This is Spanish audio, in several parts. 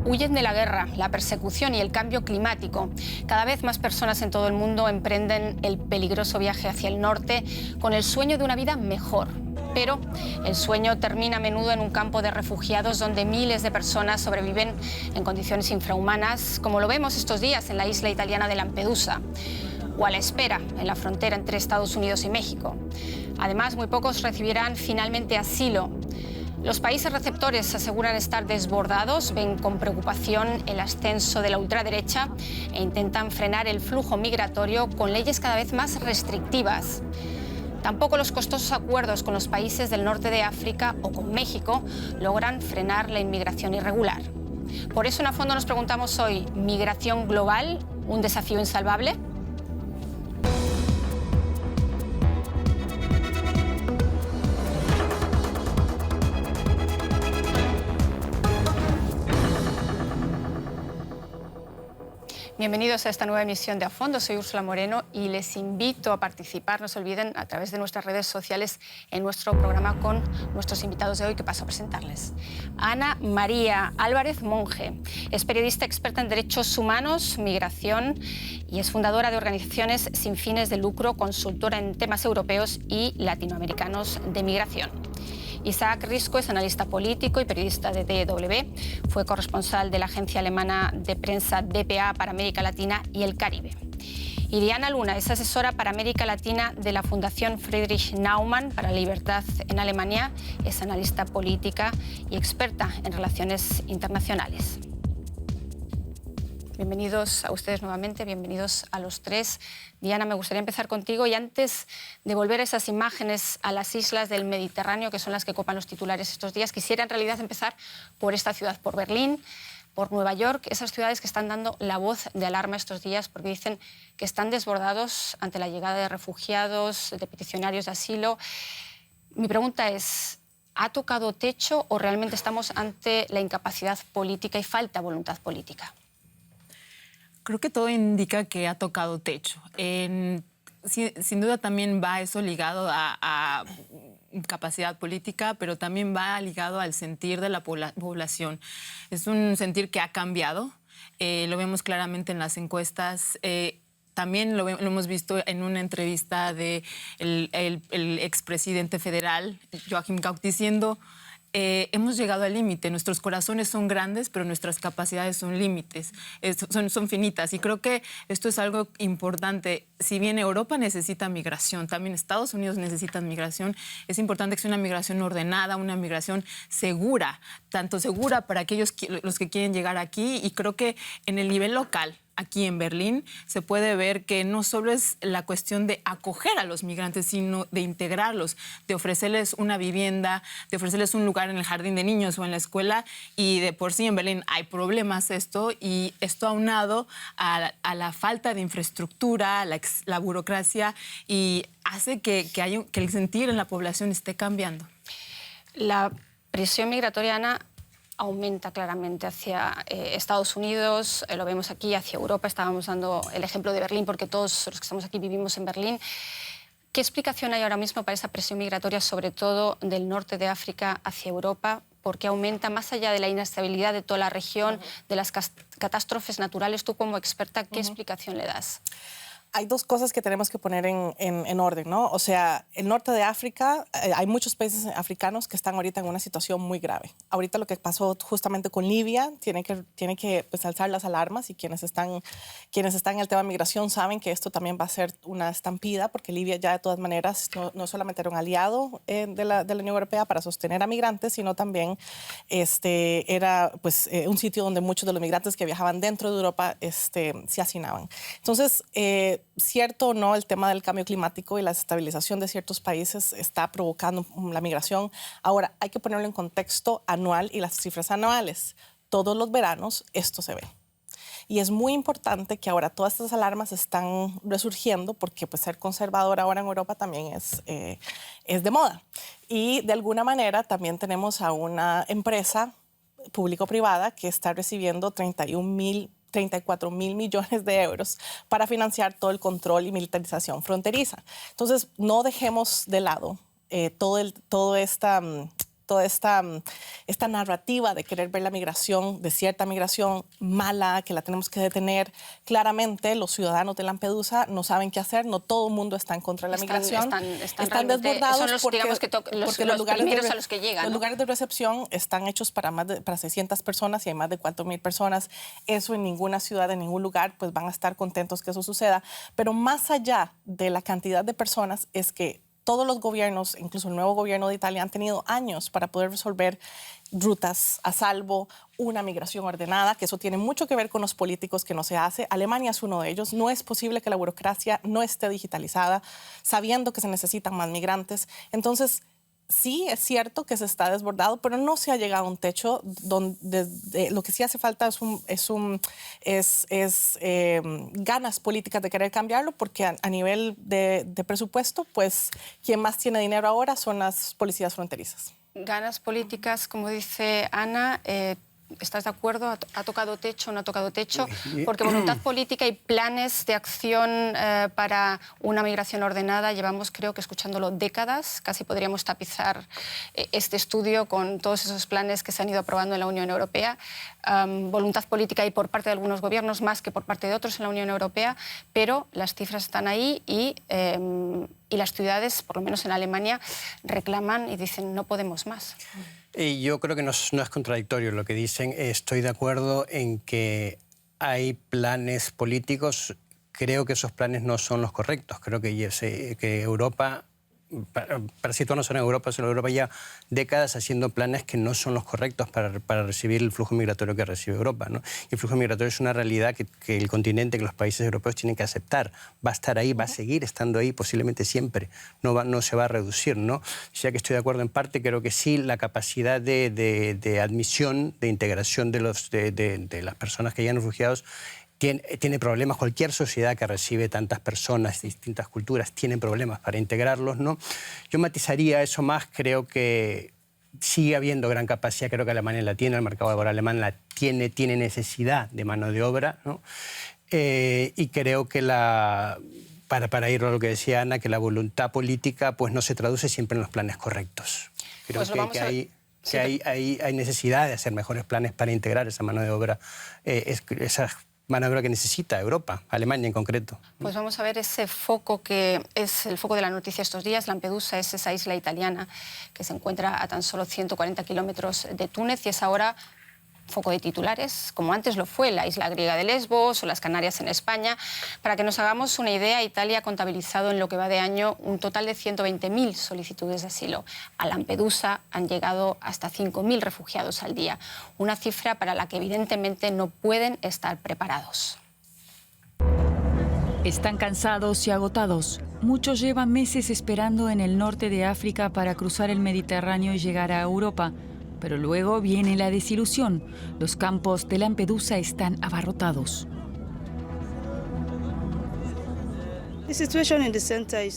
Huyen de la guerra, la persecución y el cambio climático. Cada vez más personas en todo el mundo emprenden el peligroso viaje hacia el norte con el sueño de una vida mejor. Pero el sueño termina a menudo en un campo de refugiados donde miles de personas sobreviven en condiciones infrahumanas, como lo vemos estos días en la isla italiana de Lampedusa, o a la espera en la frontera entre Estados Unidos y México. Además, muy pocos recibirán finalmente asilo. Los países receptores aseguran estar desbordados, ven con preocupación el ascenso de la ultraderecha e intentan frenar el flujo migratorio con leyes cada vez más restrictivas. Tampoco los costosos acuerdos con los países del norte de África o con México logran frenar la inmigración irregular. Por eso en A Fondo nos preguntamos hoy, ¿migración global, un desafío insalvable? Bienvenidos a esta nueva emisión de A Fondo. Soy Úrsula Moreno y les invito a participar. No se olviden, a través de nuestras redes sociales, en nuestro programa con nuestros invitados de hoy, que paso a presentarles. Ana María Álvarez Monge es periodista experta en derechos humanos, migración y es fundadora de organizaciones sin fines de lucro, consultora en temas europeos y latinoamericanos de migración. Isaac Risco es analista político y periodista de DW. Fue corresponsal de la agencia alemana de prensa dpa para América Latina y el Caribe. Y Diana Luna es asesora para América Latina de la Fundación Friedrich Naumann para la Libertad en Alemania. Es analista política y experta en relaciones internacionales. Bienvenidos a ustedes nuevamente, bienvenidos a los tres. Diana, me gustaría empezar contigo y antes de volver a esas imágenes a las islas del Mediterráneo, que son las que copan los titulares estos días, quisiera en realidad empezar por esta ciudad, por Berlín, por Nueva York, esas ciudades que están dando la voz de alarma estos días porque dicen que están desbordados ante la llegada de refugiados, de peticionarios de asilo. Mi pregunta es, ¿ha tocado techo o realmente estamos ante la incapacidad política y falta voluntad política? Creo que todo indica que ha tocado techo. Sin duda también va eso ligado a capacidad política, pero también va ligado al sentir de la población. Es un sentir que ha cambiado. Lo vemos claramente en las encuestas. También lo hemos visto en una entrevista del expresidente federal, Joachim Gauck, diciendo: hemos llegado al límite, nuestros corazones son grandes, pero nuestras capacidades son límites, son finitas. Y creo que esto es algo importante. Si bien Europa necesita migración, también Estados Unidos necesita migración. Es importante que sea una migración ordenada, una migración segura, tanto segura para aquellos los que quieren llegar aquí. Y creo que en el nivel local, aquí en Berlín, se puede ver que no solo es la cuestión de acoger a los migrantes, sino de integrarlos, de ofrecerles una vivienda, de ofrecerles un lugar en el jardín de niños o en la escuela. Y de por sí en Berlín hay problemas y esto aunado a la falta de infraestructura, la burocracia, y hace que el sentir en la población esté cambiando. La presión migratoria, Ana, aumenta claramente hacia Estados Unidos, lo vemos aquí, hacia Europa. Estábamos dando el ejemplo de Berlín porque todos los que estamos aquí vivimos en Berlín. ¿Qué explicación hay ahora mismo para esa presión migratoria, sobre todo del norte de África hacia Europa? Porque aumenta más allá de la inestabilidad de toda la región, de las catástrofes naturales. Tú como experta, ¿qué explicación le das? Hay dos cosas que tenemos que poner en orden, ¿no? O sea, el norte de África, hay muchos países africanos que están ahorita en una situación muy grave. Ahorita lo que pasó justamente con Libia tiene que pues, alzar las alarmas, y quienes están en el tema de migración saben que esto también va a ser una estampida, porque Libia ya de todas maneras no solamente era un aliado de la Unión Europea para sostener a migrantes, sino también era pues, un sitio donde muchos de los migrantes que viajaban dentro de Europa se hacinaban. Entonces, cierto o no, el tema del cambio climático y la estabilización de ciertos países está provocando la migración. Ahora, hay que ponerlo en contexto anual y las cifras anuales. Todos los veranos esto se ve. Y es muy importante que ahora todas estas alarmas están resurgiendo, porque pues, ser conservador ahora en Europa también es de moda. Y de alguna manera también tenemos a una empresa público-privada que está recibiendo 34 mil millones de euros para financiar todo el control y militarización fronteriza. Entonces, no dejemos de lado toda esta toda esta narrativa de querer ver la migración, de cierta migración mala, que la tenemos que detener. Claramente los ciudadanos de Lampedusa no saben qué hacer, no todo el mundo está en contra de la migración. Están desbordados son los, porque, digamos que porque los primeros a los que llegan. Los lugares de recepción están hechos para 600 personas y hay más de 4,000 personas. Eso en ninguna ciudad, en ningún lugar, pues van a estar contentos que eso suceda. Pero más allá de la cantidad de personas es que todos los gobiernos, incluso el nuevo gobierno de Italia, han tenido años para poder resolver rutas a salvo, una migración ordenada, que eso tiene mucho que ver con los políticos que no se hace. Alemania es uno de ellos. No es posible que la burocracia no esté digitalizada, sabiendo que se necesitan más migrantes. Entonces, sí, es cierto que se está desbordado, pero no se ha llegado a un techo donde lo que sí hace falta es ganas políticas de querer cambiarlo, porque a nivel de presupuesto, pues quien más tiene dinero ahora son las policías fronterizas. Ganas políticas, como dice Ana, ¿estás de acuerdo? ¿Ha tocado techo o no ha tocado techo? Porque voluntad política y planes de acción para una migración ordenada llevamos, creo que escuchándolo décadas. Casi podríamos tapizar este estudio con todos esos planes que se han ido aprobando en la Unión Europea. Voluntad política y por parte de algunos gobiernos más que por parte de otros en la Unión Europea, pero las cifras están ahí y las ciudades, por lo menos en Alemania, reclaman y dicen no podemos más. Yo creo que no es contradictorio lo que dicen. Estoy de acuerdo en que hay planes políticos. Creo que esos planes no son los correctos. Creo que Europa, para situarnos en Europa, ya décadas haciendo planes que no son los correctos para recibir el flujo migratorio que recibe Europa, ¿no? Y el flujo migratorio es una realidad que el continente, que los países europeos tienen que aceptar. Va a estar ahí, va a seguir estando ahí, posiblemente siempre. No se va a reducir, ¿no? Ya que estoy de acuerdo en parte, creo que sí, la capacidad de admisión, de integración de las personas que llegan refugiados tiene problemas. Cualquier sociedad que recibe tantas personas de distintas culturas tiene problemas para integrarlos, ¿no? Yo matizaría eso más. Creo que sigue habiendo gran capacidad. Creo que Alemania la tiene, el mercado laboral alemán la tiene necesidad de mano de obra, ¿no? Y creo que para ir a lo que decía Ana, que la voluntad política pues no se traduce siempre en los planes correctos. Creo que hay necesidad de hacer mejores planes para integrar esa mano de obra, esa mano de obra que necesita Europa, Alemania en concreto. Pues vamos a ver ese foco que es el foco de la noticia estos días. Lampedusa es esa isla italiana que se encuentra a tan solo 140 kilómetros de Túnez y es ahora foco de titulares, como antes lo fue la isla griega de Lesbos o las Canarias en España. Para que nos hagamos una idea, Italia ha contabilizado en lo que va de año un total de 120.000 solicitudes de asilo. A Lampedusa han llegado hasta 5.000 refugiados al día, una cifra para la que evidentemente no pueden estar preparados. Están cansados y agotados. Muchos llevan meses esperando en el norte de África para cruzar el Mediterráneo y llegar a Europa. Pero luego viene la desilusión. Los campos de Lampedusa están abarrotados.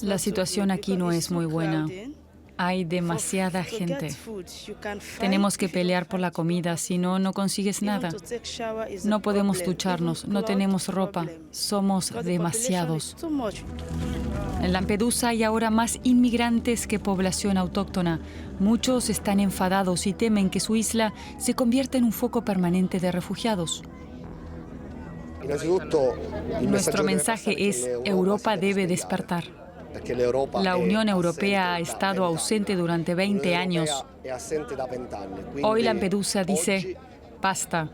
La situación aquí no es muy buena. Hay demasiada gente. Tenemos que pelear por la comida, si no, no consigues nada. No podemos ducharnos, no tenemos ropa. Somos demasiados. En Lampedusa hay ahora más inmigrantes que población autóctona. Muchos están enfadados y temen que su isla se convierta en un foco permanente de refugiados. Nuestro mensaje es: Europa debe despertar. La Unión Europea ha estado ausente durante 20 años. Hoy Lampedusa dice: basta.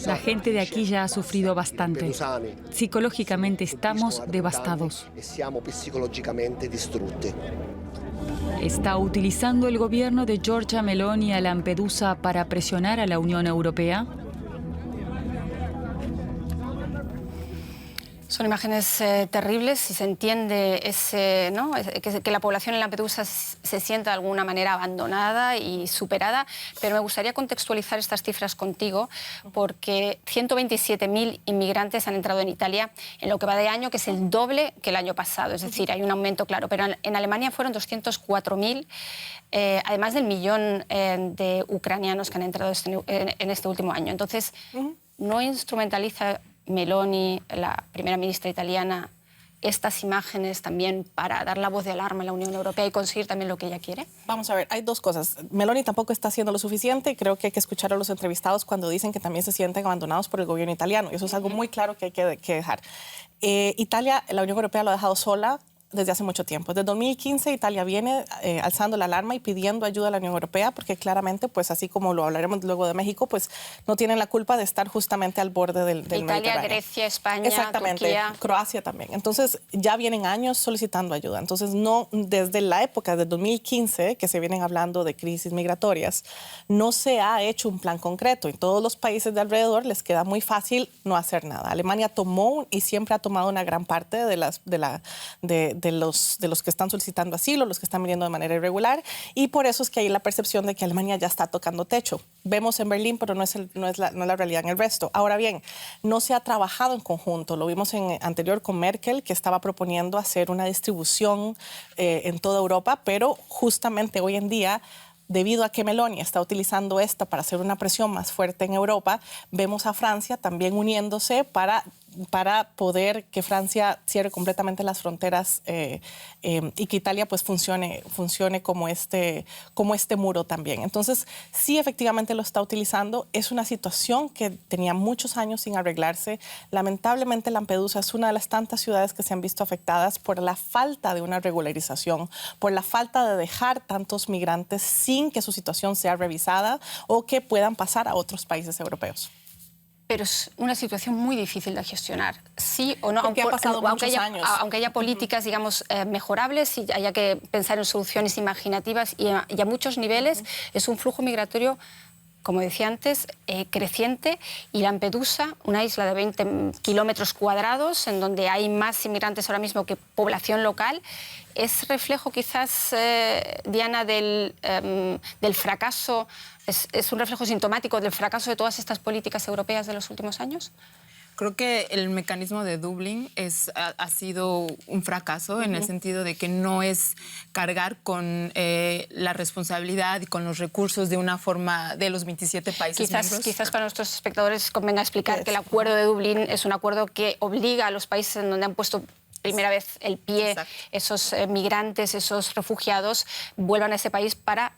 La gente de aquí ya ha sufrido bastante. Psicológicamente estamos devastados. ¿Está utilizando el gobierno de Giorgia Meloni a Lampedusa para presionar a la Unión Europea? Son imágenes terribles y se entiende ¿no? que la población en Lampedusa se sienta de alguna manera abandonada y superada, pero me gustaría contextualizar estas cifras contigo porque 127.000 inmigrantes han entrado en Italia en lo que va de año, que es el doble que el año pasado, es decir, hay un aumento claro, pero en Alemania fueron 204.000, además del 1.000.000 de ucranianos que han entrado en este último año. Entonces, no instrumentaliza Meloni, la primera ministra italiana, estas imágenes también para dar la voz de alarma en la Unión Europea y conseguir también lo que ella quiere? Vamos a ver, hay dos cosas. Meloni tampoco está haciendo lo suficiente. Creo que hay que escuchar a los entrevistados cuando dicen que también se sienten abandonados por el gobierno italiano. Y eso es algo muy claro que hay que dejar. Italia, la Unión Europea lo ha dejado sola desde hace mucho tiempo. Desde 2015 Italia viene alzando la alarma y pidiendo ayuda a la Unión Europea porque claramente, pues así como lo hablaremos luego de México, pues no tienen la culpa de estar justamente al borde del Mediterráneo. Italia, Grecia, España, exactamente, Turquía. Croacia también. Entonces ya vienen años solicitando ayuda. Entonces no, desde la época de 2015 que se vienen hablando de crisis migratorias, no se ha hecho un plan concreto. En todos los países de alrededor les queda muy fácil no hacer nada. Alemania tomó y siempre ha tomado una gran parte de los que están solicitando asilo, los que están viniendo de manera irregular, y por eso es que hay la percepción de que Alemania ya está tocando techo. Vemos en Berlín, pero no es la realidad en el resto. Ahora bien, no se ha trabajado en conjunto. Lo vimos anterior con Merkel, que estaba proponiendo hacer una distribución en toda Europa, pero justamente hoy en día, debido a que Meloni está utilizando esto para hacer una presión más fuerte en Europa, vemos a Francia también uniéndose para poder que Francia cierre completamente las fronteras y que Italia pues funcione como este muro también. Entonces, sí, efectivamente lo está utilizando. Es una situación que tenía muchos años sin arreglarse. Lamentablemente, Lampedusa es una de las tantas ciudades que se han visto afectadas por la falta de una regularización, por la falta de dejar tantos migrantes sin que su situación sea revisada o que puedan pasar a otros países europeos. Pero es una situación muy difícil de gestionar, sí o no, porque ha pasado muchos años. Aunque haya políticas, digamos, mejorables y haya que pensar en soluciones imaginativas y a muchos niveles, es un flujo migratorio, como decía antes, creciente, y Lampedusa, una isla de 20 kilómetros cuadrados, en donde hay más inmigrantes ahora mismo que población local, ¿es reflejo quizás, Diana, del fracaso? ¿Es un reflejo sintomático del fracaso de todas estas políticas europeas de los últimos años? Creo que el mecanismo de Dublín ha sido un fracaso en el sentido de que no es cargar con la responsabilidad y con los recursos de una forma de los 27 países miembros. Quizás para nuestros espectadores convenga explicar que el acuerdo de Dublín es un acuerdo que obliga a los países en donde han puesto primera vez el pie, exacto, esos migrantes, esos refugiados, vuelvan a ese país para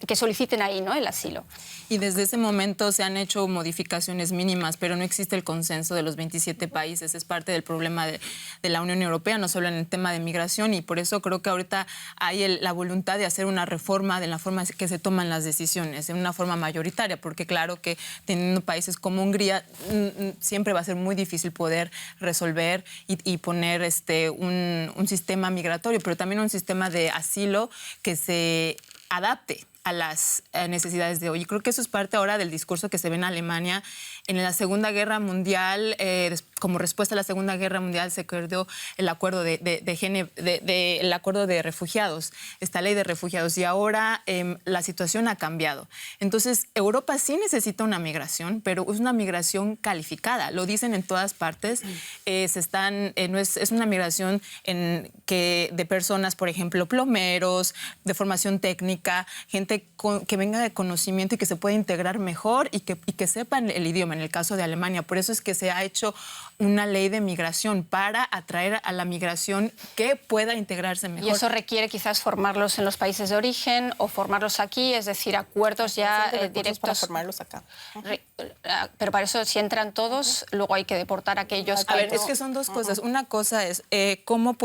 que soliciten ahí, ¿no?, el asilo. Y desde ese momento se han hecho modificaciones mínimas, pero no existe el consenso de los 27 países. Es parte del problema de la Unión Europea, no solo en el tema de migración, y por eso creo que ahorita hay la voluntad de hacer una reforma de la forma que se toman las decisiones, en una forma mayoritaria, porque claro que teniendo países como Hungría, siempre va a ser muy difícil poder resolver y poner un sistema migratorio, pero también un sistema de asilo que se adapte a las necesidades de hoy. Y creo que eso es parte ahora del discurso que se ve en Alemania. En la Segunda Guerra Mundial, como respuesta a la Segunda Guerra Mundial, se creó el acuerdo el acuerdo de refugiados, esta ley de refugiados, y ahora la situación ha cambiado. Entonces, Europa sí necesita una migración, pero es una migración calificada. Lo dicen en todas partes. Es una migración de personas, por ejemplo, plomeros, de formación técnica, gente que venga de conocimiento y que se pueda integrar mejor y que sepan el idioma, en el caso de Alemania. Por eso es que se ha hecho una ley de migración para atraer a la migración que pueda integrarse mejor. Y eso requiere quizás formarlos en los países de origen o formarlos aquí, es decir, acuerdos ya directos. Para formarlos acá. Pero para eso, si entran todos, luego hay que deportar a aquellos que... A ver, es que son dos cosas. Una cosa es cómo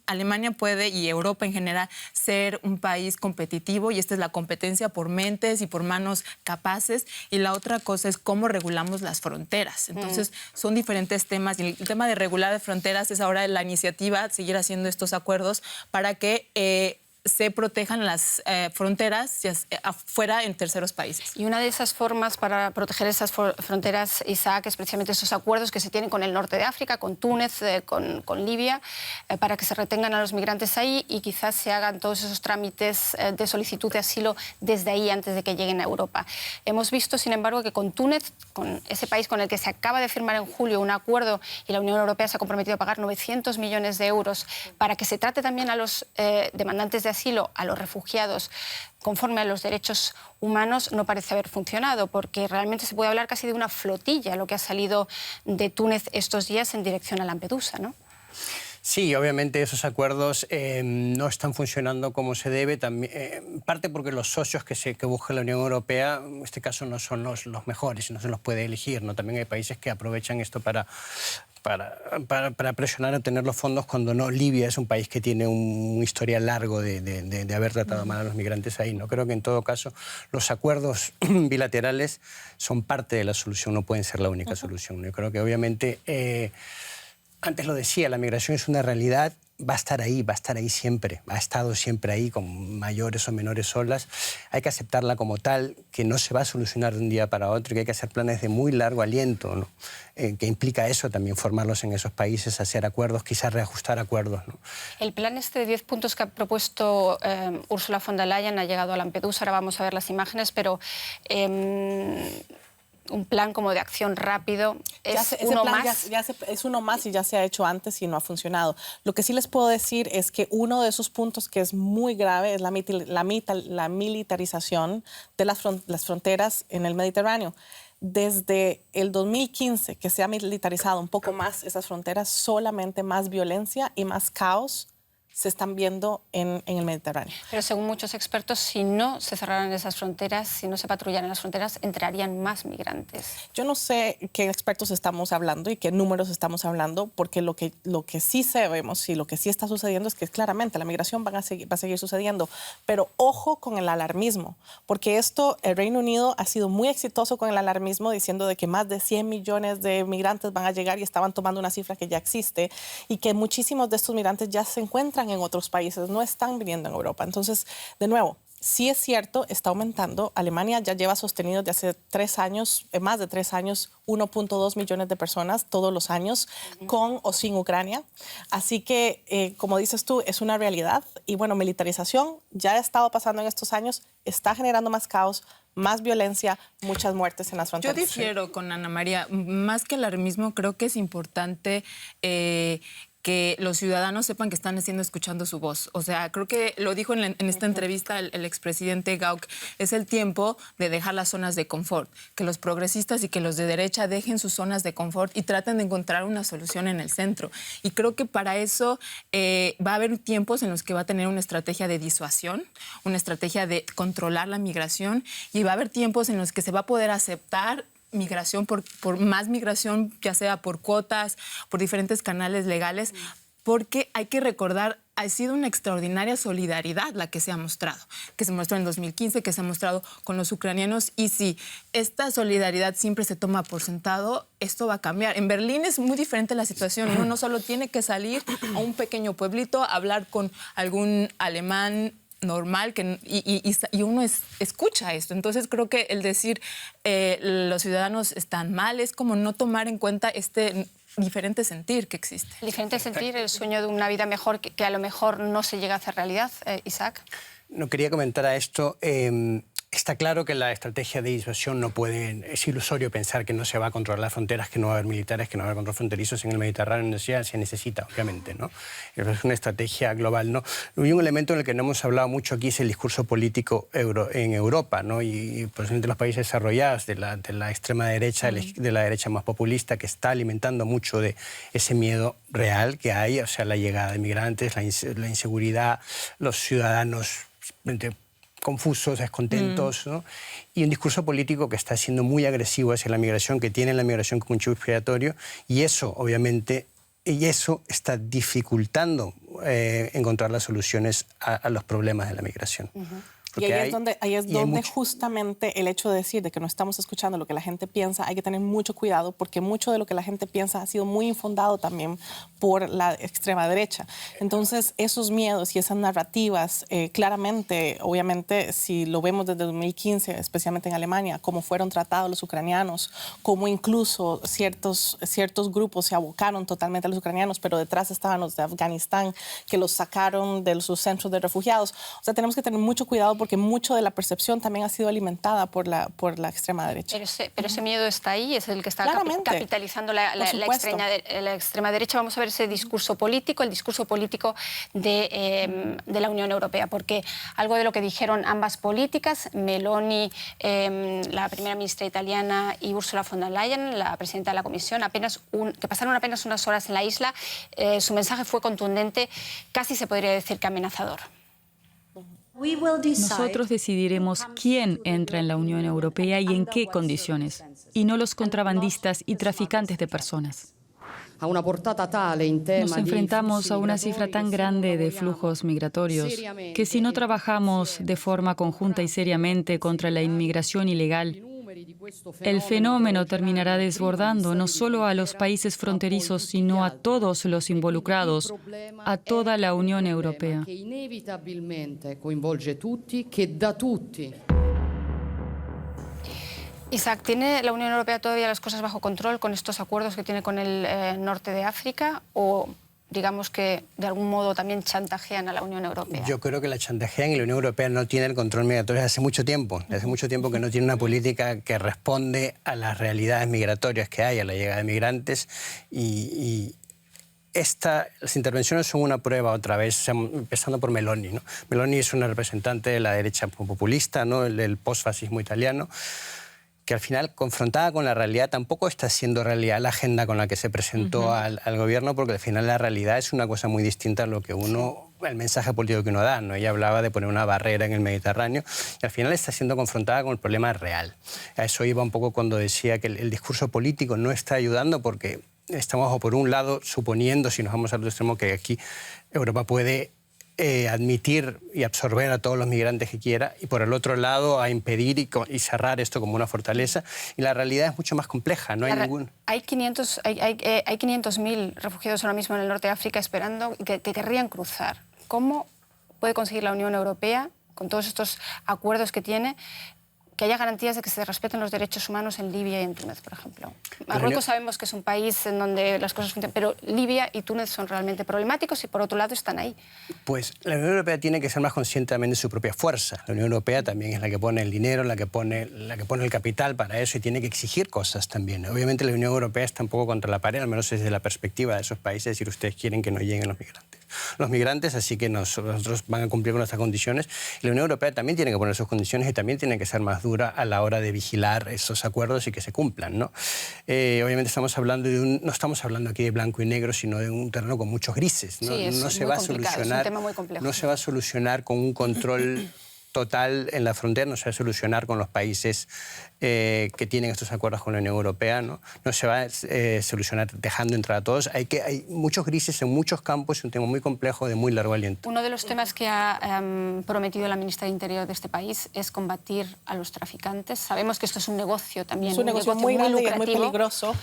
Alemania puede, y Europa en general, ser un país competitivo, y esta es la competencia por mentes y por manos capaces, y la otra cosa es cómo regulamos las fronteras. Entonces, son diferentes temas, y el tema de regular las fronteras es ahora la iniciativa, seguir haciendo estos acuerdos para que se protejan las fronteras afuera en terceros países. Y una de esas formas para proteger esas fronteras, Isaac, es precisamente esos acuerdos que se tienen con el norte de África, con Túnez, con Libia, para que se retengan a los migrantes ahí y quizás se hagan todos esos trámites de solicitud de asilo desde ahí antes de que lleguen a Europa. Hemos visto, sin embargo, que con Túnez, con ese país con el que se acaba de firmar en julio un acuerdo y la Unión Europea se ha comprometido a pagar 900 millones de euros para que se trate también a los demandantes de asilo, a los refugiados, conforme a los derechos humanos, no parece haber funcionado, porque realmente se puede hablar casi de una flotilla, lo que ha salido de Túnez estos días en dirección a Lampedusa, ¿no? Sí, obviamente esos acuerdos no están funcionando como se debe, también, parte porque los socios que busca la Unión Europea, en este caso no son los mejores y no se los puede elegir, ¿no? También hay países que aprovechan esto para presionar a obtener los fondos cuando no. Libia es un país que tiene un historial largo de haber tratado mal a los migrantes ahí, ¿no? Creo que en todo caso los acuerdos bilaterales son parte de la solución, no pueden ser la única solución. Yo creo que obviamente... antes lo decía, la migración es una realidad, va a estar ahí siempre, ha estado siempre ahí con mayores o menores olas. Hay que aceptarla como tal, que no se va a solucionar de un día para otro, que hay que hacer planes de muy largo aliento, ¿no? Que implica eso también, formarlos en esos países, hacer acuerdos, quizás reajustar acuerdos, ¿no? El plan este de 10 puntos que ha propuesto Ursula von der Leyen ha llegado a Lampedusa, ahora vamos a ver las imágenes, pero... un plan como de acción rápido, es uno más. Es uno más y ya se ha hecho antes y no ha funcionado. Lo que sí les puedo decir es que uno de esos puntos que es muy grave es la militarización de las fronteras en el Mediterráneo. Desde el 2015 que se ha militarizado un poco más esas fronteras, solamente más violencia y más caos se están viendo en el Mediterráneo. Pero según muchos expertos, si no se cerraran esas fronteras, si no se patrullaran las fronteras, entrarían más migrantes. Yo no sé qué expertos estamos hablando y qué números estamos hablando, porque lo que sí sabemos y lo que sí está sucediendo es que claramente la migración va a seguir sucediendo. Pero ojo con el alarmismo, porque el Reino Unido ha sido muy exitoso con el alarmismo, diciendo de que más de 100 millones de migrantes van a llegar y estaban tomando una cifra que ya existe y que muchísimos de estos migrantes ya se encuentran en otros países, no están viniendo en Europa. Entonces, de nuevo, sí es cierto, está aumentando. Alemania ya lleva sostenido desde hace 3 años, más de 3 años, 1.2 millones de personas todos los años, con o sin Ucrania. Así que, como dices tú, es una realidad. Y bueno, militarización ya ha estado pasando en estos años, está generando más caos, más violencia, muchas muertes en las fronteras. Yo difiero con Ana María. Más que alarmismo, creo que es importante que los ciudadanos sepan que están escuchando su voz. O sea, creo que lo dijo en esta entrevista el expresidente Gauck, es el tiempo de dejar las zonas de confort, que los progresistas y que los de derecha dejen sus zonas de confort y traten de encontrar una solución en el centro. Y creo que para eso va a haber tiempos en los que va a tener una estrategia de disuasión, una estrategia de controlar la migración, y va a haber tiempos en los que se va a poder aceptar migración por más migración, ya sea por cuotas, por diferentes canales legales, porque hay que recordar, ha sido una extraordinaria solidaridad la que se ha mostrado, que se mostró en 2015, que se ha mostrado con los ucranianos, y si esta solidaridad siempre se toma por sentado, esto va a cambiar. En Berlín es muy diferente la situación, uno no solo tiene que salir a un pequeño pueblito, a hablar con algún alemán normal y uno escucha esto. Entonces creo que el decir los ciudadanos están mal es como no tomar en cuenta este diferente sentir que existe. El diferente sentir, el sueño de una vida mejor que a lo mejor no se llega a hacer realidad. Isaac. No quería comentar a esto. Está claro que la estrategia de disuasión no puede... Es ilusorio pensar que no se va a controlar las fronteras, que no va a haber militares, que no va a haber control fronterizos en el Mediterráneo. Ya se necesita, obviamente, ¿no? Es una estrategia global, ¿no? Y un elemento en el que no hemos hablado mucho aquí es el discurso político en Europa, ¿no? Y por ejemplo, los países desarrollados, de la extrema derecha, de la derecha más populista, que está alimentando mucho de ese miedo real que hay, o sea, la llegada de migrantes, la inseguridad, los ciudadanos confusos, descontentos, ¿no? Y un discurso político que está siendo muy agresivo hacia la migración, que tiene la migración como un chivo expiatorio, y eso, obviamente, está dificultando encontrar las soluciones a los problemas de la migración. Y ahí es donde justamente el hecho de decir de que no estamos escuchando lo que la gente piensa, hay que tener mucho cuidado, porque mucho de lo que la gente piensa ha sido muy infundado también por la extrema derecha. Entonces, esos miedos y esas narrativas, claramente, obviamente, si lo vemos desde 2015, especialmente en Alemania, cómo fueron tratados los ucranianos, cómo incluso ciertos grupos se abocaron totalmente a los ucranianos, pero detrás estaban los de Afganistán, que los sacaron de sus centros de refugiados. O sea, tenemos que tener mucho cuidado, porque mucho de la percepción también ha sido alimentada por la extrema derecha. Pero ese miedo está ahí, es el que está capitalizando la extrema derecha. Vamos a ver ese discurso político, el discurso político de la Unión Europea, porque algo de lo que dijeron ambas políticas, Meloni, la primera ministra italiana, y Ursula von der Leyen, la presidenta de la Comisión, que pasaron apenas unas horas en la isla, su mensaje fue contundente, casi se podría decir que amenazador. Nosotros decidiremos quién entra en la Unión Europea y en qué condiciones, y no los contrabandistas y traficantes de personas. Nos enfrentamos a una cifra tan grande de flujos migratorios que si no trabajamos de forma conjunta y seriamente contra la inmigración ilegal, el fenómeno terminará desbordando no solo a los países fronterizos, sino a todos los involucrados, a toda la Unión Europea. Isaac, ¿tiene la Unión Europea todavía las cosas bajo control con estos acuerdos que tiene con el norte de África? ¿O digamos que de algún modo también chantajean a la Unión Europea? Yo creo que la chantajean y la Unión Europea no tiene el control migratorio desde hace mucho tiempo. Desde hace mucho tiempo que no tiene una política que responde a las realidades migratorias que hay, a la llegada de migrantes. Las intervenciones son una prueba otra vez, empezando por Meloni, ¿no? Meloni es una representante de la derecha populista, ¿no? El postfascismo italiano, que al final, confrontada con la realidad, tampoco está siendo realidad la agenda con la que se presentó al gobierno, porque al final la realidad es una cosa muy distinta a lo que el mensaje político que uno da, ¿no? Ella hablaba de poner una barrera en el Mediterráneo y al final está siendo confrontada con el problema real. A eso iba un poco cuando decía que el discurso político no está ayudando porque estamos, por un lado, suponiendo, si nos vamos al otro extremo, que aquí Europa puede admitir y absorber a todos los migrantes que quiera, y por el otro lado a impedir y cerrar esto como una fortaleza. Y la realidad es mucho más compleja, no hay ningún... Hay 500.000 refugiados ahora mismo en el norte de África esperando que querrían cruzar. ¿Cómo puede conseguir la Unión Europea, con todos estos acuerdos que tiene, que haya garantías de que se respeten los derechos humanos en Libia y en Túnez, por ejemplo? Marruecos sabemos que es un país en donde las cosas funcionan, pero Libia y Túnez son realmente problemáticos y, por otro lado, están ahí. Pues la Unión Europea tiene que ser más consciente también de su propia fuerza. La Unión Europea también es la que pone el dinero, la que pone el capital para eso, y tiene que exigir cosas también. Obviamente la Unión Europea está un poco contra la pared, al menos desde la perspectiva de esos países, es decir, ustedes quieren que no lleguen los migrantes, así que nosotros van a cumplir con nuestras condiciones. Y la Unión Europea también tiene que poner sus condiciones y también tiene que ser más dura a la hora de vigilar esos acuerdos y que se cumplan, ¿no? Obviamente estamos hablando no estamos hablando aquí de blanco y negro, sino de un terreno con muchos grises, ¿no? Sí, es muy complicado, es un tema muy complejo. No se va a solucionar con un control total en la frontera, no se va a solucionar con los países que tienen estos acuerdos con la Unión Europea, ¿no? No se va a solucionar dejando entrar a todos. Hay muchos grises en muchos campos, es un tema muy complejo de muy largo aliento. Uno de los temas que ha prometido la ministra de Interior de este país es combatir a los traficantes. Sabemos que esto es un negocio también, es un negocio muy grande y muy peligroso.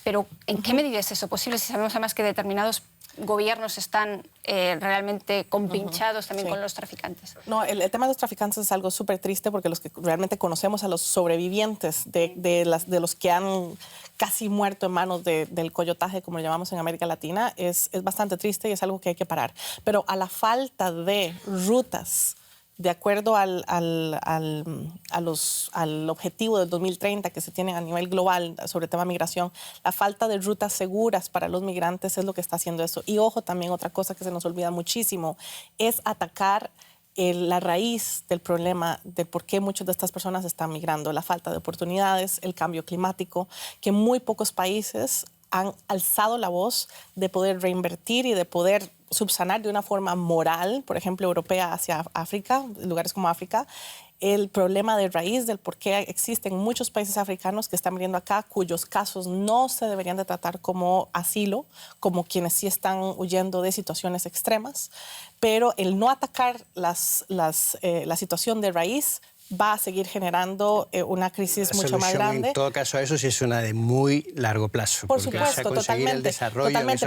Pero ¿en qué medida es eso posible si sabemos además que determinados gobiernos están realmente compinchados también con los traficantes? No, el tema de los traficantes es algo súper triste porque los que realmente conocemos a los sobrevivientes de los que han casi muerto en manos del coyotaje, como lo llamamos en América Latina, es bastante triste y es algo que hay que parar. Pero a la falta de rutas, de acuerdo al objetivo del 2030 que se tiene a nivel global sobre el tema de migración, la falta de rutas seguras para los migrantes es lo que está haciendo eso. Y ojo, también otra cosa que se nos olvida muchísimo es atacar la raíz del problema de por qué muchas de estas personas están migrando, la falta de oportunidades, el cambio climático, que muy pocos países han alzado la voz de poder reinvertir y de poder subsanar de una forma moral, por ejemplo, europea hacia África, lugares como África, el problema de raíz del por qué existen muchos países africanos que están viniendo acá cuyos casos no se deberían de tratar como asilo, como quienes sí están huyendo de situaciones extremas, pero el no atacar la situación de raíz va a seguir generando una crisis mucho más grande. En todo caso, eso sí es una de muy largo plazo. Por supuesto, totalmente,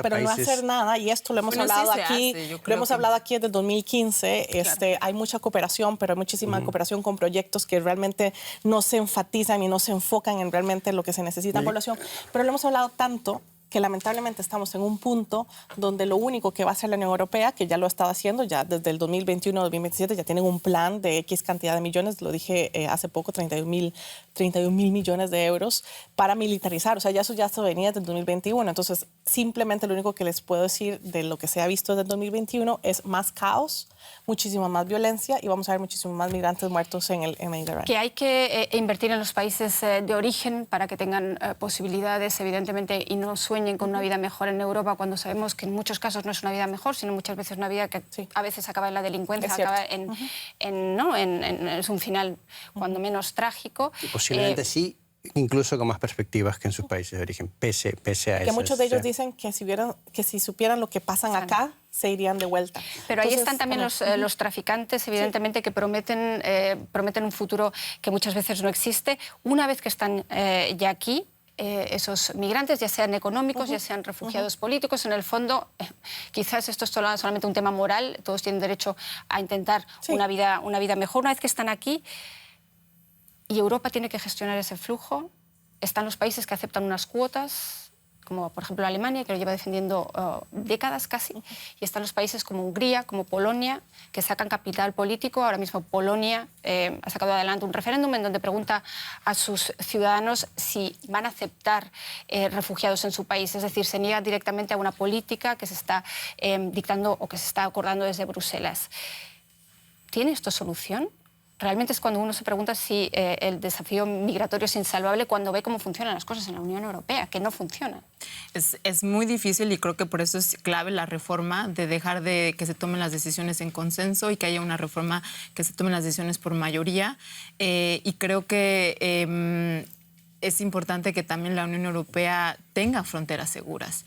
pero no hacer nada, y esto lo hemos hablado aquí, desde el 2015, claro. Hay mucha cooperación, pero hay muchísima cooperación con proyectos que realmente no se enfatizan y no se enfocan en realmente lo que se necesita en población. Pero lo hemos hablado tanto que lamentablemente estamos en un punto donde lo único que va a hacer la Unión Europea, que ya lo ha estado haciendo, ya desde el 2021-2027 ya tienen un plan de X cantidad de millones, lo dije hace poco, 31.000 millones de euros para militarizar, o sea, ya eso ya se venía desde el 2021, entonces simplemente lo único que les puedo decir de lo que se ha visto desde el 2021 es más caos, muchísima más violencia y vamos a ver muchísimos más migrantes muertos en el Mediterráneo. Que hay que invertir en los países de origen para que tengan posibilidades, evidentemente, y no sueñen con una vida mejor en Europa, cuando sabemos que en muchos casos no es una vida mejor, sino muchas veces una vida que a veces acaba en la delincuencia, acaba es un final cuando menos trágico. Y posiblemente sí, incluso con más perspectivas que en sus países de origen, pese a eso. Que muchos de ellos dicen que si supieran lo que pasan acá, se irían de vuelta. Pero ahí están también los traficantes, evidentemente, que prometen un futuro que muchas veces no existe. Una vez que están ya aquí, esos migrantes, ya sean económicos, ya sean refugiados políticos, en el fondo, quizás esto es solamente un tema moral, todos tienen derecho a intentar una vida mejor. Una vez que están aquí, y Europa tiene que gestionar ese flujo, están los países que aceptan unas cuotas, como por ejemplo Alemania, que lo lleva defendiendo décadas casi, y están los países como Hungría, como Polonia, que sacan capital político. Ahora mismo Polonia ha sacado adelante un referéndum en donde pregunta a sus ciudadanos si van a aceptar refugiados en su país, es decir, se niega directamente a una política que se está dictando o que se está acordando desde Bruselas. ¿Tiene esto solución? Realmente es cuando uno se pregunta si el desafío migratorio es insalvable cuando ve cómo funcionan las cosas en la Unión Europea, que no funcionan. Es muy difícil y creo que por eso es clave la reforma, de dejar de que se tomen las decisiones en consenso y que haya una reforma que se tomen las decisiones por mayoría. Y creo que es importante que también la Unión Europea tenga fronteras seguras.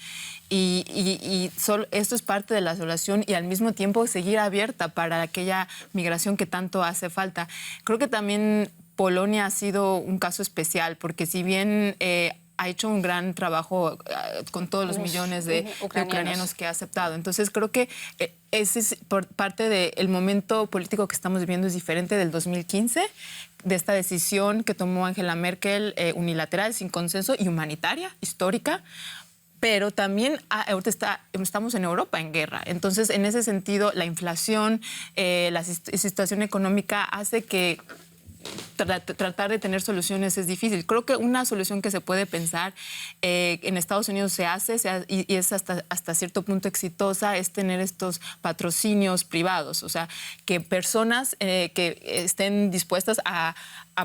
Y esto es parte de la solución y al mismo tiempo seguir abierta para aquella migración que tanto hace falta. Creo que también Polonia ha sido un caso especial porque si bien ha hecho un gran trabajo con todos los millones de ucranianos que ha aceptado. Entonces creo que ese es por parte del momento político que estamos viviendo es diferente del 2015, de esta decisión que tomó Angela Merkel unilateral, sin consenso y humanitaria, histórica. Pero también ahorita estamos en Europa en guerra. Entonces, en ese sentido, la inflación, la situación económica hace que tratar de tener soluciones es difícil. Creo que una solución que se puede pensar en Estados Unidos se hace y es hasta cierto punto exitosa, es tener estos patrocinios privados. O sea, que personas que estén dispuestas a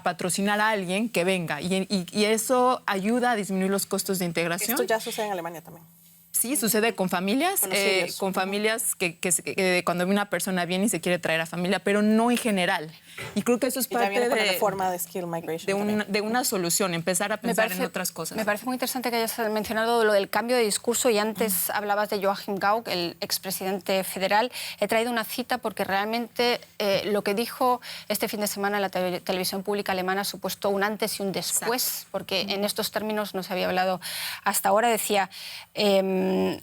patrocinar a alguien que venga. Y eso ayuda a disminuir los costos de integración. Esto ya sucede en Alemania también. Sí, sucede con familias, que cuando una persona viene y se quiere traer a familia, pero no en general. Y creo que eso es parte de la forma de skill migration de una solución, empezar a pensar en otras cosas. Me parece muy interesante que hayas mencionado lo del cambio de discurso y antes hablabas de Joachim Gauck, el expresidente federal. He traído una cita porque realmente lo que dijo este fin de semana en la televisión pública alemana ha supuesto un antes y un después. Exacto. Porque en estos términos no se había hablado hasta ahora. Decía,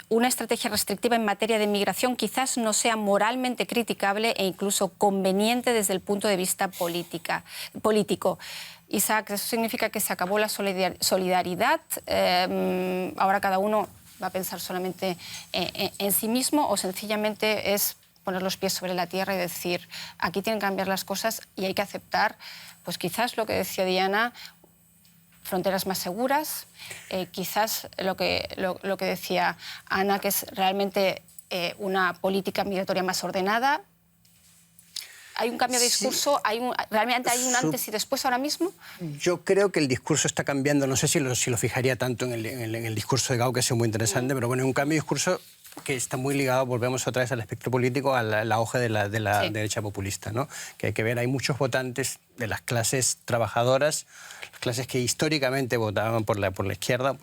una estrategia restrictiva en materia de migración quizás no sea moralmente criticable e incluso conveniente desde el punto de vista político. Isaac, ¿eso significa que se acabó la solidaridad? ¿Ahora cada uno va a pensar solamente en sí mismo o sencillamente es poner los pies sobre la tierra y decir aquí tienen que cambiar las cosas y hay que aceptar, pues quizás lo que decía Diana, fronteras más seguras, quizás lo que decía Ana, que es realmente una política migratoria más ordenada? ¿Hay un cambio de discurso? Sí. ¿Realmente hay un antes y después ahora mismo? Yo creo que el discurso está cambiando. No sé si lo fijaría tanto en el discurso de Gauck, que es muy interesante, pero bueno, un cambio de discurso que está muy ligado, volvemos otra vez al espectro político, al auge de la sí. derecha populista, ¿no? Que hay que ver, hay muchos votantes de las clases trabajadoras, las clases que históricamente votaban por la izquierda,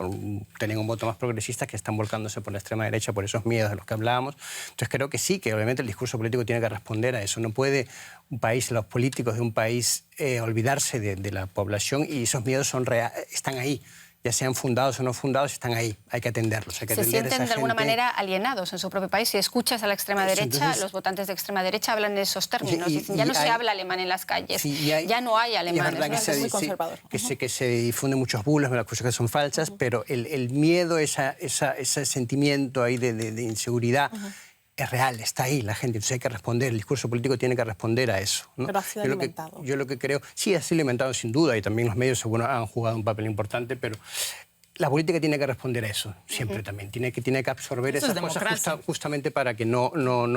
tenían un voto más progresista, que están volcándose por la extrema derecha por esos miedos de los que hablábamos. Entonces creo que sí, que obviamente el discurso político tiene que responder a eso. No puede un país, los políticos de un país olvidarse de la población y esos miedos están ahí. ya sean fundados o no fundados, están ahí, hay que atenderlos. Hay que se atender a sienten esa de alguna gente. manera alienados en su propio país. Si escuchas a la extrema derecha, Entonces, los votantes de extrema derecha hablan en esos términos. Sí, Dicen, ya no se hay, habla alemán en las calles, sí, ya no hay y es alemanes. verdad ¿no? Es muy conservador. que se difunden muchos bulos, las cosas que son falsas, pero el miedo, ese sentimiento ahí de inseguridad, es real, está ahí la gente, entonces hay que responder, el discurso político tiene que responder a eso, ¿no? Pero ha sido alimentado. Yo lo que creo, sí, ha sido alimentado sin duda, y también los medios seguro han jugado un papel importante, pero la política tiene que responder a eso, siempre también. Tiene que absorber Eso es esas cosas democracia. justamente para que no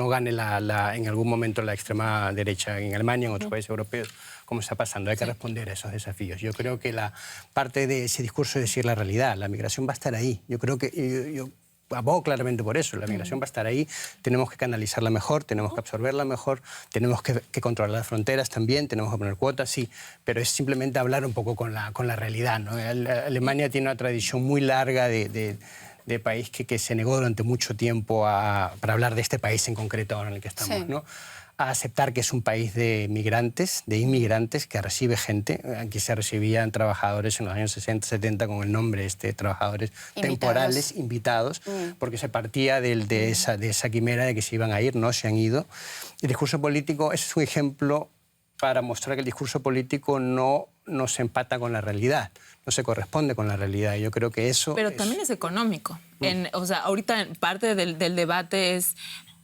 gane en algún momento la extrema derecha en Alemania, en otros países europeos, como está pasando. Hay que responder a esos desafíos. Yo creo que la parte de ese discurso es decir la realidad. La migración va a estar ahí. Yo creo que... Yo abogo claramente por eso. La migración va a estar ahí. Tenemos que canalizarla mejor, tenemos que absorberla mejor, tenemos que controlar las fronteras también, tenemos que poner cuotas, sí, pero es simplemente hablar un poco con la realidad, ¿no? Alemania tiene una tradición muy larga de país que se negó durante mucho tiempo para hablar de este país en concreto ahora en el que estamos, Sí. ¿no? A aceptar que es un país de migrantes, de inmigrantes, que recibe gente. Aquí se recibían trabajadores en los años 60, 70 con el nombre trabajadores temporales, invitados, porque se partía de esa quimera de que se iban a ir, no se han ido. El discurso político, ese es un ejemplo para mostrar que el discurso político no se empata con la realidad, no se corresponde con la realidad. Yo creo que eso... Pero también es económico. O sea, ahorita parte del debate es...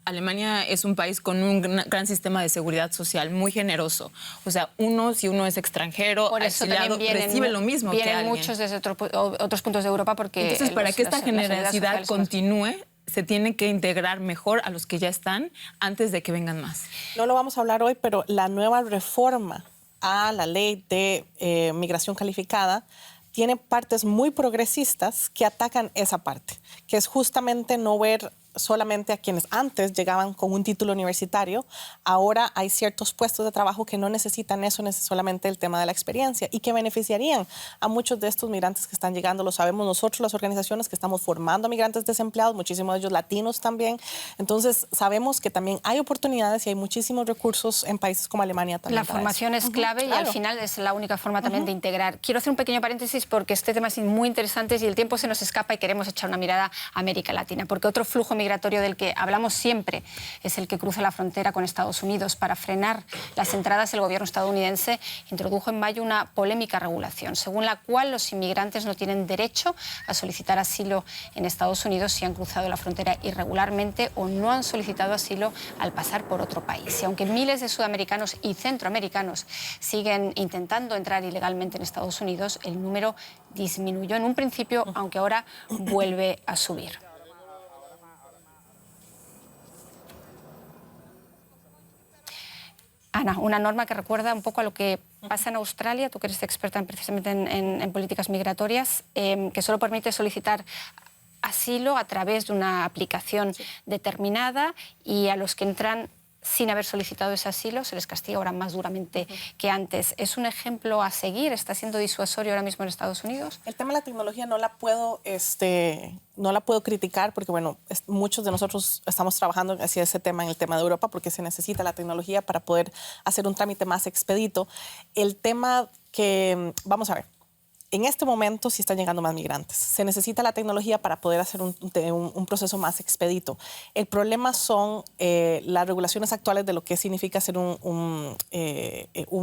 Alemania es un país con un gran sistema de seguridad social muy generoso. O sea, si uno es extranjero, Por eso exiliado, recibe lo mismo que vienen alguien. muchos desde otros puntos de Europa porque... Entonces, para que esta las ayudas generosidad sociales continúe, se tiene que integrar mejor a los que ya están antes de que vengan más. No lo vamos a hablar hoy, pero la nueva reforma a la ley de migración calificada tiene partes muy progresistas que atacan esa parte, que es justamente no ver solamente a quienes antes llegaban con un título universitario. Ahora hay ciertos puestos de trabajo que no necesitan eso, solamente el tema de la experiencia, y que beneficiarían a muchos de estos migrantes que están llegando. Lo sabemos nosotros, las organizaciones que estamos formando a migrantes desempleados, muchísimos de ellos latinos también. Entonces, sabemos que también hay oportunidades y hay muchísimos recursos en países como Alemania también. La formación es clave y al final es la única forma también de integrar. Quiero hacer un pequeño paréntesis porque este tema es muy interesante y el tiempo se nos escapa y queremos echar una mirada a América Latina, porque otro flujo migratorio del que hablamos siempre es el que cruza la frontera con Estados Unidos. Para frenar las entradas, el gobierno estadounidense introdujo en mayo una polémica regulación, según la cual los inmigrantes no tienen derecho a solicitar asilo en Estados Unidos si han cruzado la frontera irregularmente o no han solicitado asilo al pasar por otro país. Y aunque miles de sudamericanos y centroamericanos siguen intentando entrar ilegalmente en Estados Unidos, el número disminuyó en un principio, aunque ahora vuelve a subir. Ana, una norma que recuerda un poco a lo que pasa en Australia, tú que eres experta precisamente en políticas migratorias, que solo permite solicitar asilo a través de una aplicación determinada y a los que entran sin haber solicitado ese asilo se les castiga ahora más duramente que antes. ¿Es un ejemplo a seguir? ¿Está siendo disuasorio ahora mismo en Estados Unidos? El tema de la tecnología no la puedo criticar porque, bueno, muchos de nosotros estamos trabajando hacia ese tema en el tema de Europa porque se necesita la tecnología para poder hacer un trámite más expedito. El tema que, vamos a ver, en este momento sí están llegando más migrantes. Se necesita la tecnología para poder hacer un proceso más expedito. El problema son las regulaciones actuales de lo que significa ser un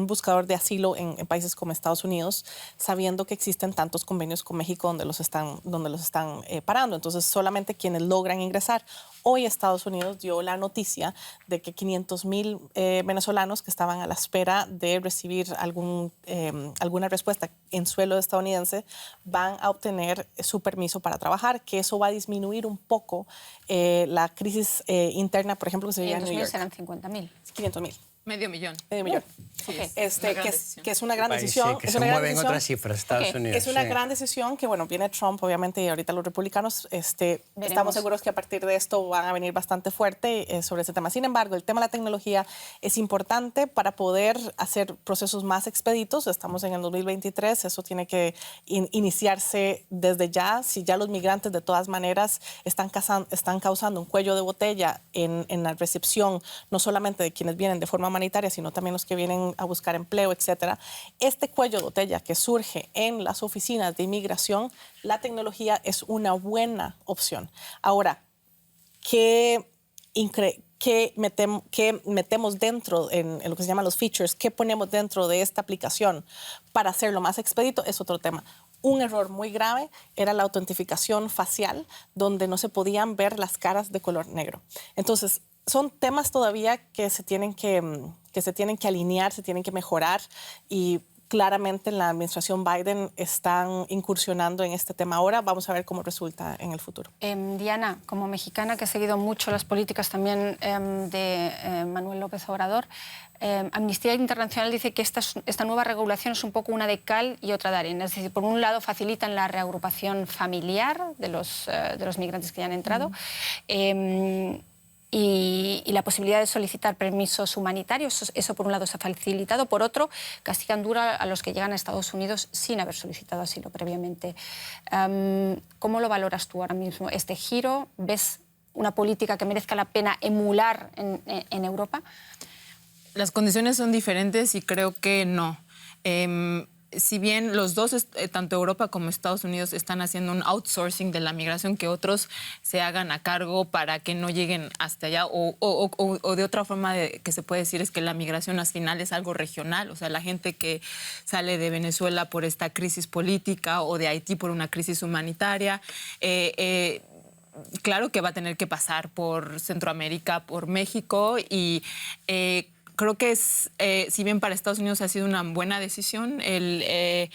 buscador de asilo en países como Estados Unidos, sabiendo que existen tantos convenios con México donde los están parando. Entonces, solamente quienes logran ingresar. Hoy Estados Unidos dio la noticia de que 500,000 venezolanos que estaban a la espera de recibir alguna respuesta en suelo estadounidense van a obtener su permiso para trabajar, que eso va a disminuir un poco la crisis interna, por ejemplo, que se veía en New York. serán 50,000. 500,000. Medio millón. Medio millón. Okay. Que es una gran decisión. Que se mueven otras cifras, Estados Unidos. Es una gran decisión que, bueno, viene Trump, obviamente, y ahorita los republicanos, estamos seguros que a partir de esto van a venir bastante fuerte sobre ese tema. Sin embargo, el tema de la tecnología es importante para poder hacer procesos más expeditos. Estamos en el 2023, eso tiene que iniciarse desde ya. Si ya los migrantes, de todas maneras, están causando un cuello de botella en la recepción, no solamente de quienes vienen de forma humanitaria, sino también los que vienen a buscar empleo, etcétera. Este cuello de botella que surge en las oficinas de inmigración, la tecnología es una buena opción. Ahora, ¿qué metemos dentro en lo que se llaman los features? ¿Qué ponemos dentro de esta aplicación para hacerlo más expedito? Es otro tema. Un error muy grave era la autentificación facial, donde no se podían ver las caras de color negro. Entonces, son temas todavía que se tienen que alinear, se tienen que mejorar, y claramente en la administración Biden están incursionando en este tema ahora. Vamos a ver cómo resulta en el futuro. Diana, como mexicana que ha seguido mucho las políticas también de Manuel López Obrador, Amnistía Internacional dice que esta nueva regulación es un poco una de cal y otra de arena. Es decir, por un lado facilitan la reagrupación familiar de los migrantes que ya han entrado, y la posibilidad de solicitar permisos humanitarios, eso por un lado se ha facilitado. Por otro, castigan duro a los que llegan a Estados Unidos sin haber solicitado asilo previamente. ¿Cómo lo valoras tú ahora mismo este giro? ¿Ves una política que merezca la pena emular en Europa? Las condiciones son diferentes y creo que no. Si bien los dos, tanto Europa como Estados Unidos, están haciendo un outsourcing de la migración, que otros se hagan a cargo para que no lleguen hasta allá, o de otra forma que se puede decir es que la migración al final es algo regional, o sea, la gente que sale de Venezuela por esta crisis política o de Haití por una crisis humanitaria, claro que va a tener que pasar por Centroamérica, por México, y creo que si bien para Estados Unidos ha sido una buena decisión el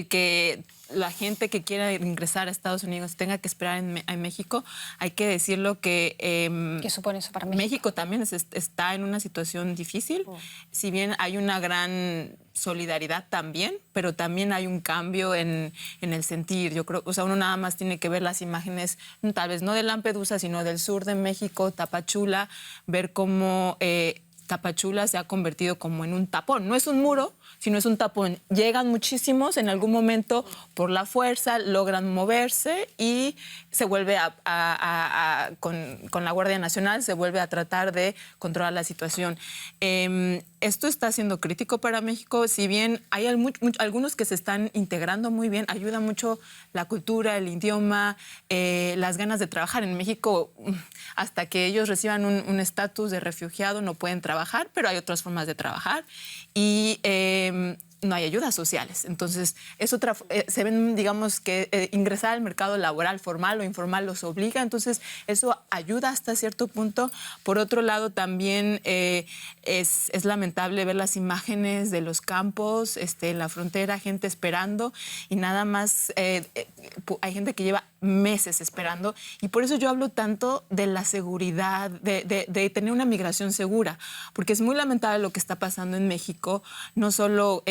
que la gente que quiera ingresar a Estados Unidos tenga que esperar en México, hay que decirlo que ¿qué supone eso para México? México también está en una situación difícil, si bien hay una gran solidaridad también, pero también hay un cambio en el sentir. Yo creo, o sea, uno nada más tiene que ver las imágenes, tal vez no de Lampedusa, sino del sur de México, Tapachula, ver cómo Tapachula se ha convertido como en un tapón. No es un muro, sino es un tapón. Llegan muchísimos, en algún momento por la fuerza logran moverse y se vuelve con la Guardia Nacional se vuelve a tratar de controlar la situación. Esto está siendo crítico para México, si bien hay algunos que se están integrando muy bien, ayuda mucho la cultura, el idioma, las ganas de trabajar. En México, hasta que ellos reciban un estatus de refugiado, no pueden trabajar, pero hay otras formas de trabajar y no hay ayudas sociales. Entonces, se ven, digamos, que ingresar al mercado laboral formal o informal los obliga, entonces eso ayuda hasta cierto punto. Por otro lado, también es lamentable ver las imágenes de los campos, en la frontera, gente esperando y nada más, hay gente que lleva meses esperando, y por eso yo hablo tanto de la seguridad, de tener una migración segura, porque es muy lamentable lo que está pasando en México, no solo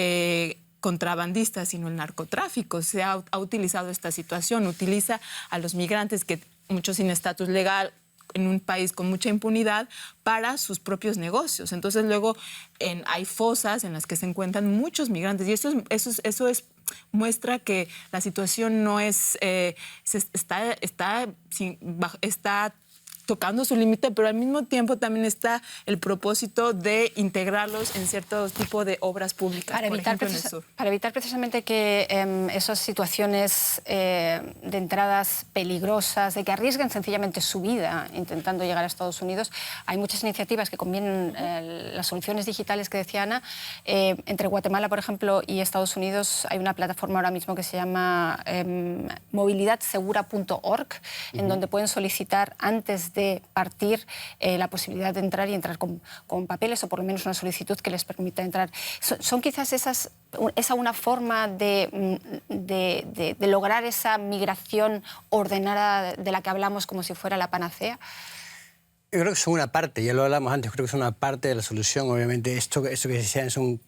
contrabandistas, sino el narcotráfico. Se ha utilizado esta situación, utiliza a los migrantes, que muchos sin estatus legal, en un país con mucha impunidad, para sus propios negocios. Entonces luego hay fosas en las que se encuentran muchos migrantes, y eso muestra que la situación no es, está tocando su límite, pero al mismo tiempo también está el propósito de integrarlos en cierto tipo de obras públicas, para evitar precisamente que esas situaciones de entradas peligrosas, de que arriesguen sencillamente su vida intentando llegar a Estados Unidos. Hay muchas iniciativas que combinan las soluciones digitales que decía Ana. Entre Guatemala, por ejemplo, y Estados Unidos hay una plataforma ahora mismo que se llama movilidadsegura.org, en donde pueden solicitar antes de partir la posibilidad de entrar y entrar con papeles, o por lo menos una solicitud que les permita entrar. ¿Son quizás esa una forma de lograr esa migración ordenada de la que hablamos como si fuera la panacea? Yo creo que son una parte, ya lo hablamos antes, creo que son una parte de la solución. Obviamente esto que decían es un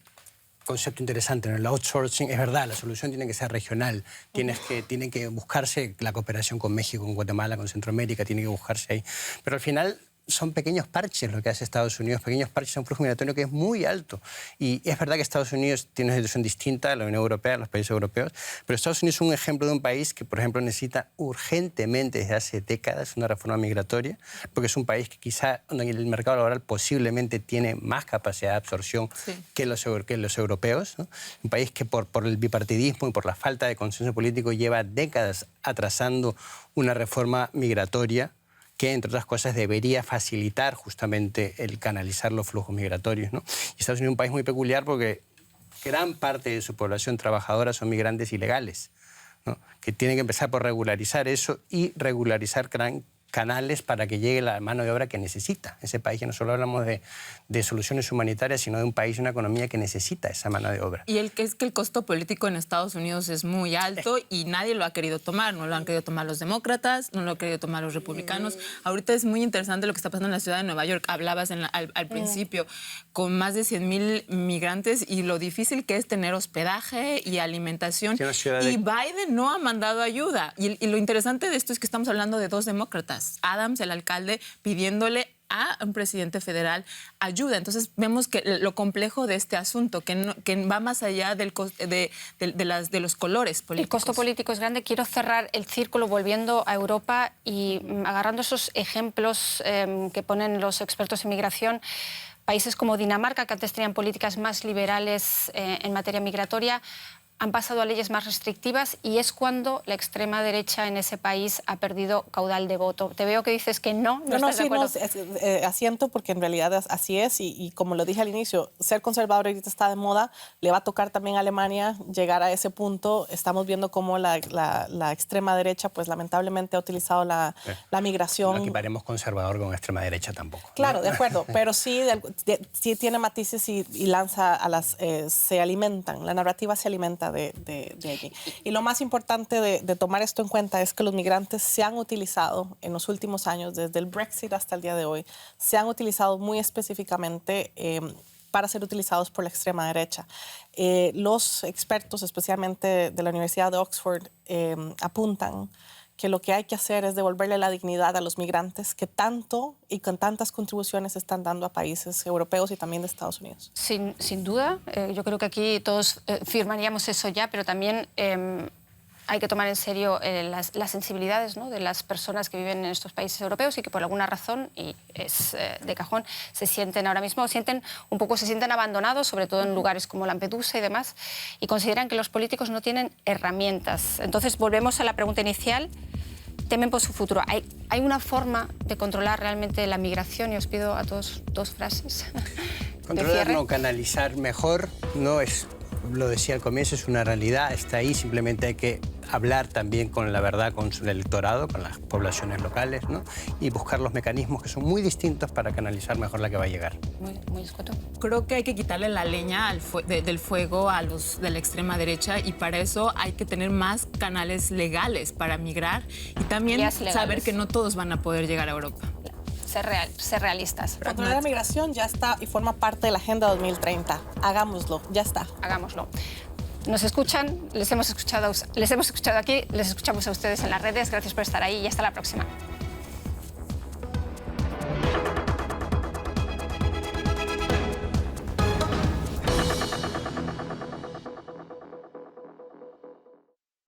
concepto interesante, ¿no? El outsourcing, es verdad, la solución tiene que ser regional, tiene que buscarse la cooperación con México, con Guatemala, con Centroamérica, tiene que buscarse ahí. Pero al final son pequeños parches lo que hace Estados Unidos, pequeños parches a un flujo migratorio que es muy alto. Y es verdad que Estados Unidos tiene una situación distinta a la Unión Europea, a los países europeos, pero Estados Unidos es un ejemplo de un país que, por ejemplo, necesita urgentemente desde hace décadas una reforma migratoria, porque es un país que quizá en el mercado laboral posiblemente tiene más capacidad de absorción que los europeos, ¿no? Un país que por el bipartidismo y por la falta de consenso político lleva décadas atrasando una reforma migratoria que, entre otras cosas, debería facilitar justamente el canalizar los flujos migratorios, ¿no? Y Estados Unidos es un país muy peculiar porque gran parte de su población trabajadora son migrantes ilegales, ¿no? Que tienen que empezar por regularizar eso y regularizar canales para que llegue la mano de obra que necesita ese país, que no solo hablamos de soluciones humanitarias, sino de un país y una economía que necesita esa mano de obra. Y es que el costo político en Estados Unidos es muy alto y nadie lo ha querido tomar. No lo han querido tomar los demócratas, no lo han querido tomar los republicanos. Ahorita es muy interesante lo que está pasando en la ciudad de Nueva York. Hablabas al principio, con más de 100,000 migrantes y lo difícil que es tener hospedaje y alimentación. Y Biden no ha mandado ayuda. Y lo interesante de esto es que estamos hablando de dos demócratas. Adams, el alcalde, pidiéndole a un presidente federal ayuda. Entonces vemos que lo complejo de este asunto, que va más allá de los colores políticos. El costo político es grande. Quiero cerrar el círculo volviendo a Europa y agarrando esos ejemplos que ponen los expertos en migración. Países como Dinamarca, que antes tenían políticas más liberales en materia migratoria, han pasado a leyes más restrictivas y es cuando la extrema derecha en ese país ha perdido caudal de voto. Te veo que dices que no estás de acuerdo. Asiento porque en realidad así es y como lo dije al inicio, ser conservador ahorita está de moda, le va a tocar también a Alemania llegar a ese punto. Estamos viendo cómo la extrema derecha pues lamentablemente ha utilizado la migración. No equiparemos conservador con extrema derecha tampoco. Claro, ¿no? De acuerdo, pero sí tiene matices y lanza a se alimentan, la narrativa se alimenta de allí. Y lo más importante de tomar esto en cuenta es que los migrantes se han utilizado en los últimos años, desde el Brexit hasta el día de hoy, se han utilizado muy específicamente para ser utilizados por la extrema derecha. Los expertos, especialmente de la Universidad de Oxford, apuntan que lo que hay que hacer es devolverle la dignidad a los migrantes que tanto y con tantas contribuciones están dando a países europeos y también de Estados Unidos. Sin duda, yo creo que aquí todos firmaríamos eso ya, pero también hay que tomar en serio las sensibilidades, ¿no?, de las personas que viven en estos países europeos y que por alguna razón, y es de cajón, se sienten abandonados, sobre todo en lugares como Lampedusa y demás, y consideran que los políticos no tienen herramientas. Entonces, volvemos a la pregunta inicial. Temen por su futuro. ¿Hay una forma de controlar realmente la migración? Y os pido a todos dos frases. Controlar, no, canalizar mejor, no es, lo decía al comienzo, es una realidad, está ahí, simplemente hay que hablar también con la verdad, con el electorado, con las poblaciones locales, ¿no? Y buscar los mecanismos que son muy distintos para canalizar mejor la que va a llegar. Muy escueto. Creo que hay que quitarle la leña del fuego a los de la extrema derecha y para eso hay que tener más canales legales para migrar y también saber que no todos van a poder llegar a Europa. Ser realistas. Controlar la migración ya está y forma parte de la Agenda 2030. Hagámoslo, ya está. Hagámoslo. Nos escuchan, les hemos escuchado aquí, les escuchamos a ustedes en las redes. Gracias por estar ahí y hasta la próxima.